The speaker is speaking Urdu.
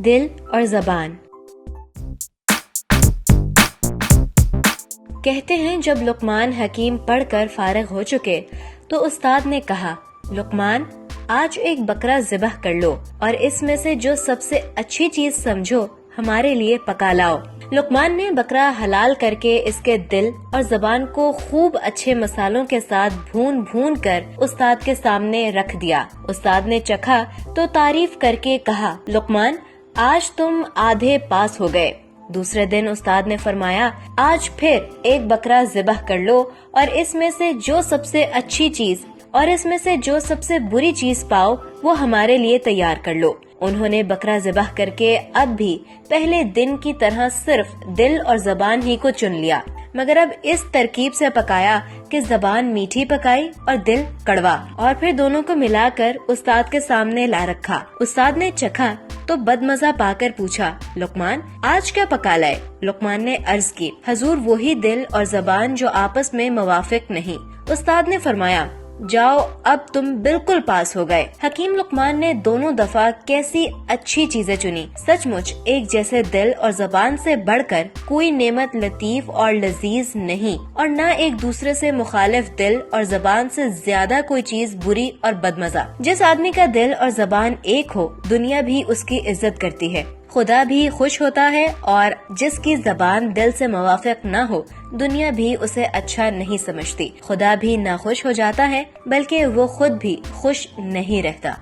دل اور زبان۔ کہتے ہیں جب لقمان حکیم پڑھ کر فارغ ہو چکے تو استاد نے کہا، لقمان آج ایک بکرا ذبح کر لو اور اس میں سے جو سب سے اچھی چیز سمجھو ہمارے لیے پکا لاؤ۔ لقمان نے بکرا حلال کر کے اس کے دل اور زبان کو خوب اچھے مسالوں کے ساتھ بھون بھون کر استاد کے سامنے رکھ دیا۔ استاد نے چکھا تو تعریف کر کے کہا، لقمان آج تم آدھے پاس ہو گئے۔ دوسرے دن استاد نے فرمایا، آج پھر ایک بکرا ذبح کر لو اور اس میں سے جو سب سے اچھی چیز اور اس میں سے جو سب سے بری چیز پاؤ وہ ہمارے لیے تیار کر لو۔ انہوں نے بکرا ذبح کر کے اب بھی پہلے دن کی طرح صرف دل اور زبان ہی کو چن لیا، مگر اب اس ترکیب سے پکایا کہ زبان میٹھی پکائی اور دل کڑوا، اور پھر دونوں کو ملا کر استاد کے سامنے لا رکھا۔ استاد نے چکھا تو بدمزہ پا کر پوچھا، لقمان آج کیا پکا لائے؟ لقمان نے عرض کی، حضور وہی دل اور زبان جو آپس میں موافق نہیں۔ استاد نے فرمایا، جاؤ اب تم بالکل پاس ہو گئے۔ حکیم لقمان نے دونوں دفعہ کیسی اچھی چیزیں چنی۔ سچ مچ ایک جیسے دل اور زبان سے بڑھ کر کوئی نعمت لطیف اور لذیذ نہیں، اور نہ ایک دوسرے سے مخالف دل اور زبان سے زیادہ کوئی چیز بری اور بدمزہ۔ جس آدمی کا دل اور زبان ایک ہو دنیا بھی اس کی عزت کرتی ہے، خدا بھی خوش ہوتا ہے، اور جس کی زبان دل سے موافق نہ ہو دنیا بھی اسے اچھا نہیں سمجھتی۔ خدا بھی ناخوش ہو جاتا ہے بلکہ وہ خود بھی خوش نہیں رہتا۔